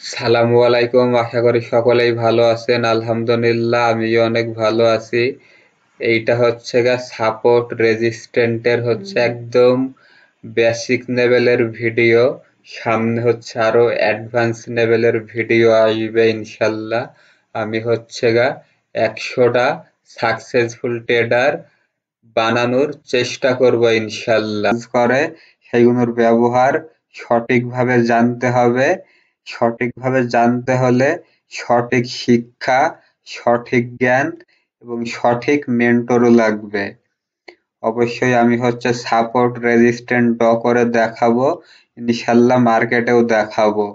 সালামু আলাইকুম, আশা করি সকলেই ভালো আছেন। আলহামদুলিল্লাহ আমিও অনেক ভালো আছি। এইটা হচ্ছে গা সাপোর্ট রেজিস্ট্যান্টের হচ্ছে একদম বেসিক লেভেলের ভিডিও। সামনে হচ্ছে আরো অ্যাডভান্স লেভেলের ভিডিও আসবে ইনশাল্লাহ। আমি হচ্ছে গা 100টা সাকসেসফুল ট্রেডার বানানোর চেষ্টা করব ইনশাল্লাহ। করে সেইগুলোর ব্যবহার সঠিকভাবে জানতে হবে। সঠিকভাবে জানতে হলে সঠিক শিক্ষা, সঠিক জ্ঞান এবং সঠিক মেন্টরও লাগবে। অবশ্যই আমি হচ্ছে সাপোর্ট রেজিস্ট্যান্ট ড করে দেখাবো, ইনশাল্লাহ মার্কেটেও দেখাবো।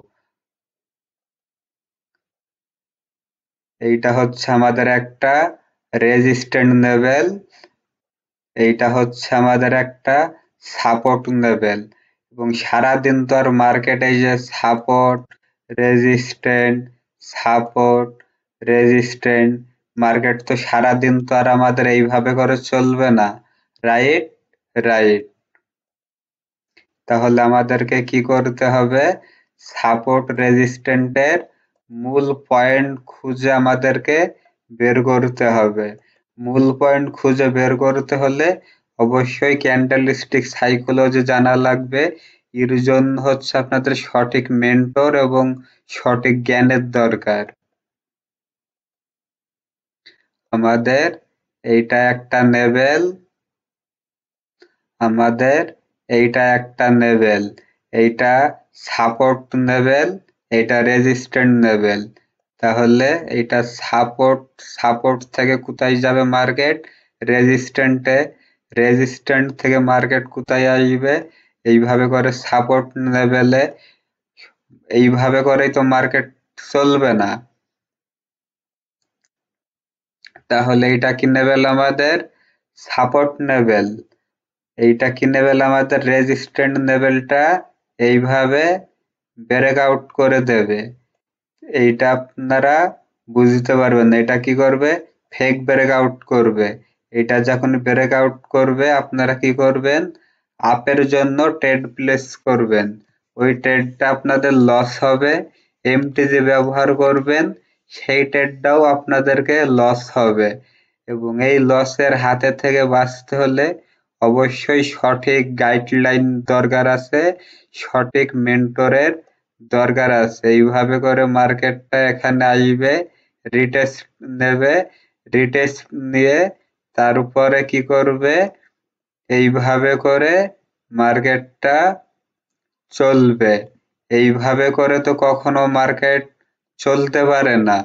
এইটা হচ্ছে আমাদের একটা রেজিস্ট্যান্ট লেভেল, এইটা হচ্ছে আমাদের একটা সাপোর্ট লেভেল। এবং সারাদিন তো আর মার্কেটে যে support resistant support resistant, market তো সারাদিন তো আর আমাদের এইভাবে করে চলবে না। Right, right. তাহলে আমাদেরকে কি করতে হবে? সাপোর্ট রেজিস্ট্যান্টের মূল পয়েন্ট খুঁজে আমাদেরকে বের করতে হবে। মূল পয়েন্ট খুঁজে বের করতে হলে অবশ্যই ক্যান্ডেলস্টিক সাইকোলজি জানা লাগবে। এর জন্য হচ্ছে আপনাদের সঠিক মেন্টর এবং সঠিক জ্ঞানের দরকার। আমাদের এইটা একটা লেভেল, আমাদের এইটা একটা লেভেল, এইটা সাপোর্ট লেভেল, এইটা রেজিস্ট্যান্ট লেভেল। তাহলে এইটা সাপোর্ট, সাপোর্ট থেকে কোথায় যাবে মার্কেট? রেজিস্ট্যান্টে। রেজিস্ট্যান্ট থেকে মার্কেট কোথায় আসবে? এইভাবে করে সাপোর্ট লেভেলে। এইভাবে করেই তো মার্কেট চলবে না। তাহলে এইটা কি লেভেল আমাদের? Support level. এইটা কি লেভেল আমাদের? রেজিস্ট্যান্ট লেভেলটা এইভাবে ব্রেক আউট করে দেবে। এইটা আপনারা বুঝতে পারবেন না। এটা কি করবে? ফেক ব্রেক আউট করবে। এটা যখন ব্রেক আউট করবে আপনারা কি করবেন? আপের জন্য ট্রেড প্লেস করবেন। ওই ট্রেডটা আপনাদের লস হবে। এমটিজি ব্যবহার করবেন, সেই ট্রেডটাও আপনাদেরকে লস হবে। এবং এই লসের হাতে থেকে বাঁচতে হলে অবশ্যই সঠিক গাইডলাইন দরকার আছে, সঠিক মেন্টরের দরকার আছে। এইভাবে করে মার্কেটটা এখানে আসবে, রিটেস্ট নেবে, রিটেস্ট নিয়ে তার উপরে কি করবে? এইভাবে করে মার্কেটটা চলবে। এইভাবে করে তো কখনো মার্কেট চলতে পারে না।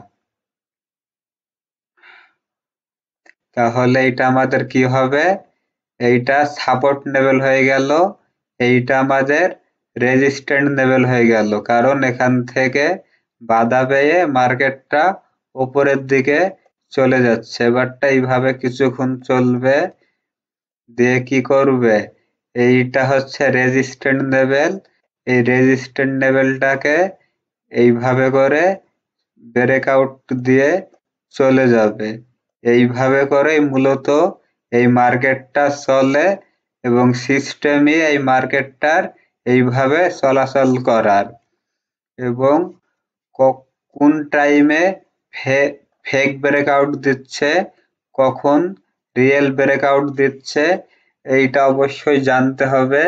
তাহলে এটা আমাদের কি হবে? এইটা সাপোর্ট লেভেল হয়ে গেল, এইটা আমাদের রেজিস্ট্যান্ট লেভেল হয়ে গেল। কারণ এখান থেকে বাধা পেয়ে মার্কেটটা উপরের দিকে চলে যাচ্ছে। এবারটা এইভাবে কিছুক্ষণ চলবে, দিয়ে কি করবে? এইটা হচ্ছে রেজিস্ট্যান্ট লেভেল। এই রেজিস্ট্যান্ট লেভেলটাকে এইভাবে করে ব্রেকআউট দিয়ে চলে যাবে। এইভাবে করেই মূলত এই মার্কেটটা চলে এবং সিস্টেমই এই মার্কেটটার এইভাবে চলাচল করার। এবং কোন টাইমে ফেক ব্রেকআউট দিচ্ছে, কখন রিয়েল ব্রেকআউট দিচ্ছে, এইটা অবশ্যই জানতে হবে।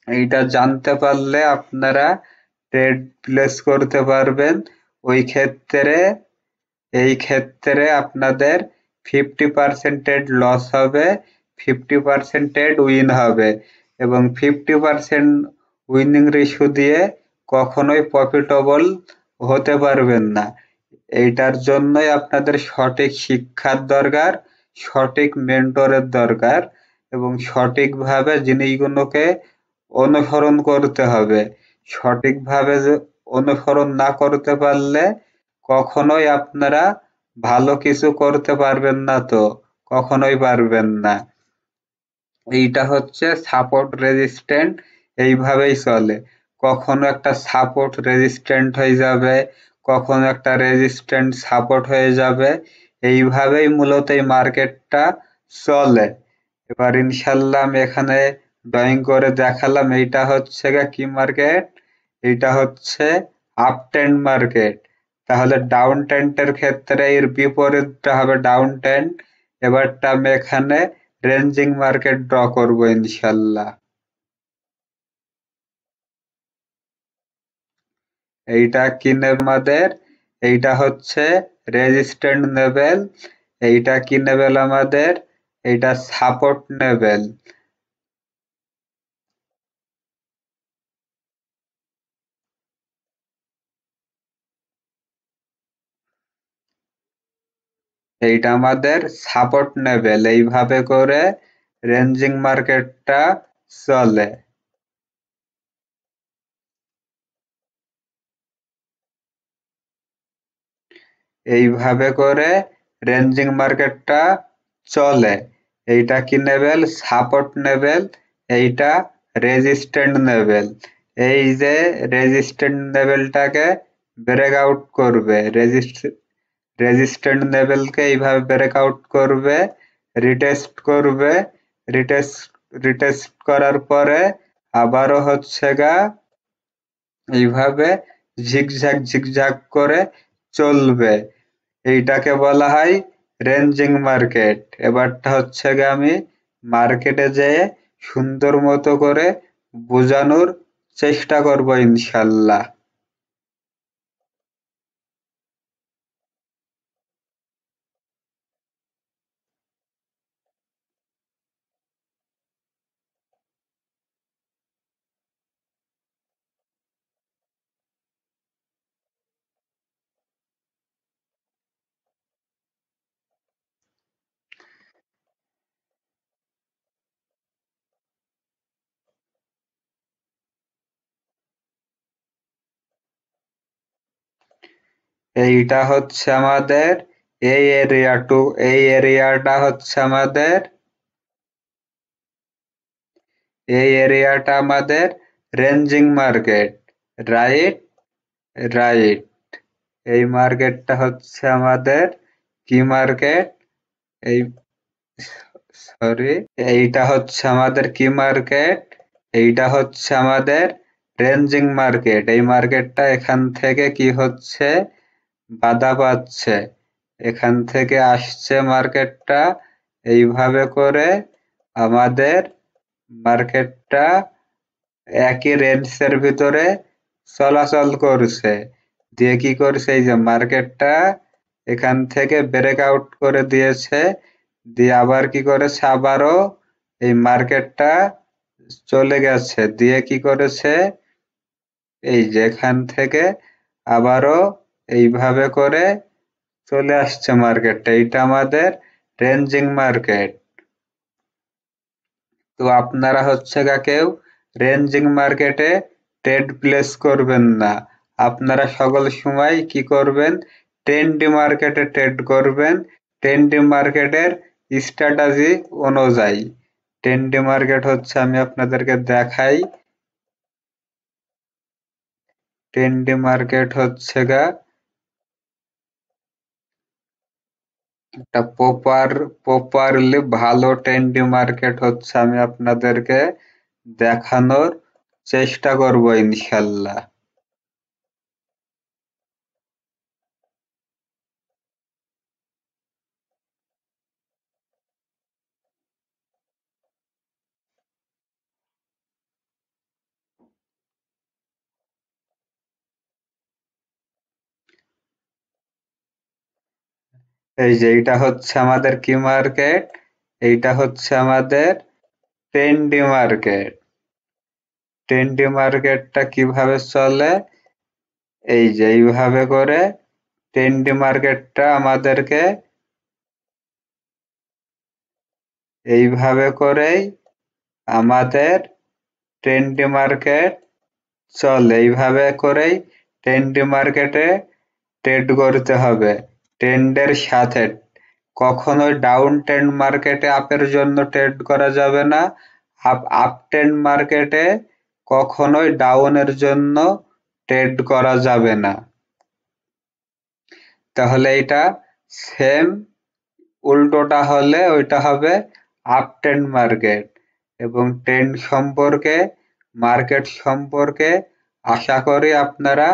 এইটা জানতে পারলে আপনারা ট্রেড প্লেস করতে পারবেন। ওই ক্ষেত্রে, এই ক্ষেত্রে আপনাদের 50% লস হবে, 50% উইন হবে। এবং 50% উইনিং রেশিও দিয়ে কখনোই প্রফিটেবল হতে পারবেন না। এইটার জন্যই আপনাদের সঠিক শিক্ষার দরকার, সঠিক মেন্টরের দরকার এবং সঠিকভাবে জিনিসগুলোকে অনুসরণ করতে হবে। সঠিকভাবে অনুসরণ না করতে পারলে কখনোই আপনারা ভালো কিছু করতে পারবেন না, তো কখনোই পারবেন না। এইটা হচ্ছে সাপোর্ট রেজিস্ট্যান্ট, এইভাবেই চলে। কখনো একটা সাপোর্ট রেজিস্ট্যান্ট হয়ে যাবে, কখনো একটা রেজিস্ট্যান্ট সাপোর্ট হয়ে যাবে। এইভাবেই মূলত এই মার্কেটটা চলে। এবার ইনশাল্লাহ আমি এখানে ড্রয়িং করে দেখালাম। এইটা হচ্ছে কি মার্কেট? এইটা হচ্ছে আপ ট্রেন্ড মার্কেট। তাহলে ডাউন ট্রেন্ডের ক্ষেত্রে এর বিপরীতটা হবে ডাউন ট্রেন্ড। এবারটা আমি এখানে রেঞ্জিং মার্কেট ড্র করব ইনশাল্লাহ। এইটা কি নেবে আমাদের? এইটা হচ্ছে রেজিস্ট্যান্ট লেভেল। এইটা কি লেভেল আমাদের? এইটা সাপোর্ট লেভেল। এইটা আমাদের সাপোর্ট লেভেল। এইভাবে করে রেঞ্জিং মার্কেটটা চলে। এইভাবে করে রেঞ্জিং মার্কেটটা চলে। এইটা কি লেভেল? Support level. এইটা রেজিস্ট্যান্ট লেভেল। এই যে রেজিস্ট্যান্ট লেভেলটাকে ব্রেকআউট করবে, রেজিস্ট্যান্ট লেভেলকে এইভাবে ব্রেকআউট করবে, রিটেস্ট করবে, রিটেস্ট রিটেস্ট করার পরে আবারও হচ্ছে গা এইভাবে ঝিকঝ্যাক ঝিকঝ্যাক করে চলবে। এইটাকে বলা হয় রেঞ্জিং মার্কেট। এবারটা হচ্ছে গিয়ে আমি মার্কেটে যেয়ে সুন্দর মতো করে বোঝানোর চেষ্টা করব ইনশাল্লাহ। এইটা হচ্ছে আমাদের এই এরিয়া টু, এই এরিয়াটা হচ্ছে আমাদের, এই এরিয়াটা আমাদের রেঞ্জিং মার্কেট। Right, right. এই মার্কেটটা হচ্ছে আমাদের কি মার্কেট? এই, সরি, এইটা হচ্ছে আমাদের কি মার্কেট? এইটা হচ্ছে আমাদের রেঞ্জিং মার্কেট। এই মার্কেটটা এখান থেকে কি হচ্ছে? বাধা পাচ্ছে। এখান থেকে আসছে মার্কেটটা, এইভাবে করে আমাদের মার্কেটটা একই রেঞ্জের ভিতরে চলাচল করছে। দিয়ে কি করছে? এই যে মার্কেটটা এখান থেকে ব্রেকআউট করে দিয়েছে, দিয়ে আবার কি করেছে? আবারও এই মার্কেটটা চলে গেছে, দিয়ে কি করেছে? এই যে এখান থেকে আবারও এইভাবে করে চলে আসছে মার্কেটটা। এইটা আমাদের রেঞ্জিং মার্কেট। তো আপনারা হচ্ছে গা কেউ রেঞ্জিং মার্কেটে ট্রেড প্লেস করবেন না। আপনারা সকল সময় কি করবেন? ট্রেন্ডি মার্কেটে ট্রেড করবেন, ট্রেন্ডি মার্কেটের স্ট্র্যাটেজি অনুযায়ী। ট্রেন্ডি মার্কেট হচ্ছে, আমি আপনাদেরকে দেখাই, ট্রেন্ডি মার্কেট হচ্ছে গা একটা প্রপারলি ভালো ট্রেন্ডি মার্কেট হচ্ছে, আমি আপনাদেরকে দেখানোর চেষ্টা করব ইনশাল্লাহ। এই যে এইটা হচ্ছে আমাদের কি মার্কেট? এইটা হচ্ছে আমাদের ট্রেন্ডি মার্কেট। ট্রেন্ডি মার্কেটটা কিভাবে চলে? এই যে এইভাবে করে ট্রেন্ডি মার্কেটটা আমাদেরকে এইভাবে করেই আমাদের ট্রেন্ডি মার্কেট চলে। এইভাবে করেই ট্রেন্ডি মার্কেটে ট্রেড করতে হবে ট্রেন্ডের সাথে। কখনোই ডাউন ট্রেন্ড মার্কেটে আপের জন্য ট্রেড করা যাবে না। আপ ট্রেন্ড মার্কেটে কখনোই ডাউনের জন্য ট্রেড করা যাবে না। তাহলে এটা সেম, উল্টোটা হলে ওইটা হবে আপ ট্রেন্ড মার্কেট। এবং ট্রেন্ড সম্পর্কে, মার্কেট সম্পর্কে আশা করি আপনারা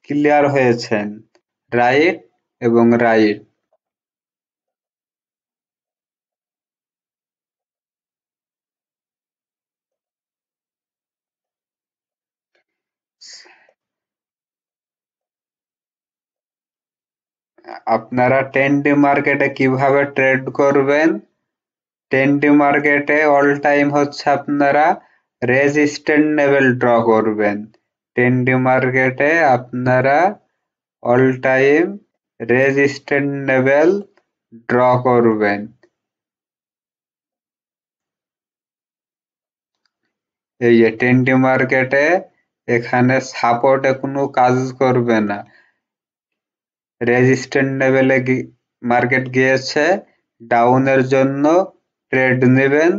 ক্লিয়ার হয়েছেন, রাইট এবং রাইট। আপনারা 10D মার্কেটে কিভাবে ট্রেড করবেন? 10D মার্কেটে অল টাইম হচ্ছে আপনারা রেজিস্ট্যান্ট লেভেল ড্র করবেন। 10D মার্কেটে আপনারা all time resistant level draw করবেন। এই যে 10D মার্কেটে এখানে সাপোর্টে কোনো কাজ করবে না। রেজিস্ট্যান্ট লেভেলে মার্কেট গিয়েছে, ডাউনের জন্য ট্রেড নেবেন,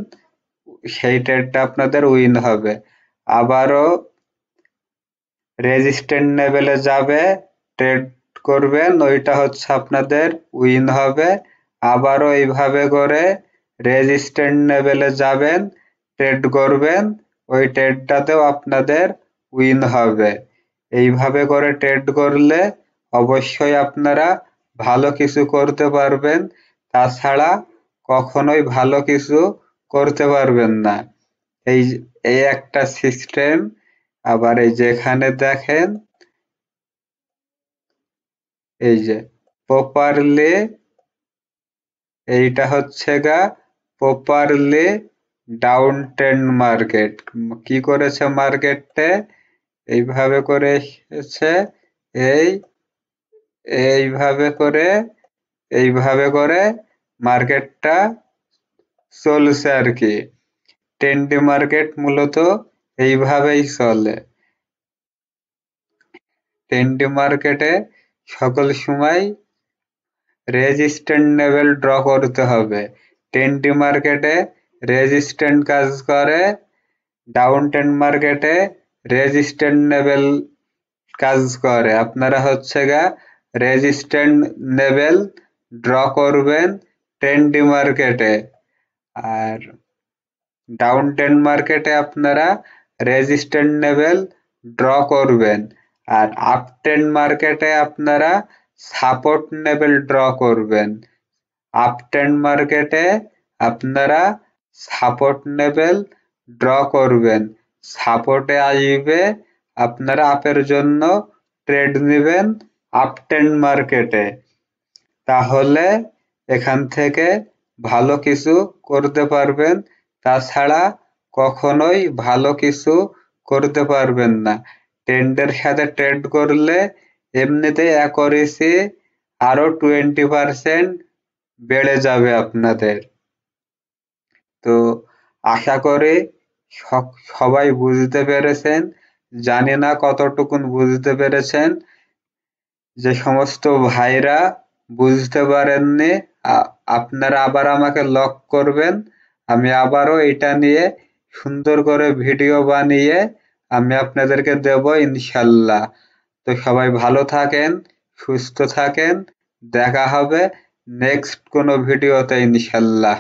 সেই ট্রেডটা আপনাদের উইন হবে। আবারও রেজিস্ট্যান্ট লেভেলে যাবে, ট্রেড করবেন, ওইটা হচ্ছে আপনাদের উইন হবে। আবারও এইভাবে করে রেজিস্ট্যান্ট লেভেলে যাবেন, ট্রেড করবেন, ওই ট্রেডটাতেও আপনাদের উইন হবে। এইভাবে করে ট্রেড করলে অবশ্যই আপনারা ভালো কিছু করতে পারবেন, তাছাড়া কখনোই ভালো কিছু করতে পারবেন না। এই এই একটা সিস্টেম। আবার এই যেখানে দেখেন, এই যে প্রপারলি, এইটা হচ্ছে গা প্রপারলি ডাউন ট্রেন্ড মার্কেট। কি করেছে মার্কেটে? এইভাবে করে এসেছে, এই এইভাবে করে মার্কেটটা চলছে আর কি। 10D মার্কেট মূলত এইভাবেই চলে। 10D মার্কেটে সকল সময় রেজিস্ট্যান্ট লেভেল ড্র করতে হবে। 10D মার্কেটে রেজিস্ট্যান্ট কাজ করে, ডাউন ট্রেন্ড মার্কেটে রেজিস্ট্যান্ট লেভেল কাজ করে। আপনারা হচ্ছে গা রেজিস্ট্যান্ট লেভেল ড্র করবেন 10D মার্কেটে, আর ডাউন ট্রেন্ড মার্কেটে আপনারা রেজিস্ট্যান্ট লেভেল ড্র করবেন, আর আপ ট্রেন্ড মার্কেটে আপনারা সাপোর্ট লেভেল ড্র করবেন। আপ ট্রেন্ড মার্কেটে আপনারা সাপোর্ট লেভেল ড্র করবেন, সাপোর্টে আসবে, আপনারা আপের জন্য ট্রেড নেবেন আপ ট্রেন্ড মার্কেটে। তাহলে এখান থেকে ভালো কিছু করতে পারবেন, তাছাড়া কখনোই ভালো কিছু করতে পারবেন না। ট্রেন্ডের সাথে ট্রেড করলে এমনিতেই অ্যাকুরেসি আরো 20% বেড়ে যাবে আপনাদের। তো আশা করি সবাই বুঝতে পেরেছেন, জানি না কতটুকুন বুঝতে পেরেছেন। যে সমস্ত ভাইরা বুঝতে পারেননি, আপনারা আবার আমাকে লক করবেন, আমি আবারও এটা নিয়ে সুন্দর করে ভিডিও বানিয়ে আমি আপনাদেরকে দেব ইনশাল্লাহ। তো সবাই ভালো থাকেন, সুস্থ থাকেন, দেখা হবে নেক্সট কোনো ভিডিওতে ইনশাল্লাহ।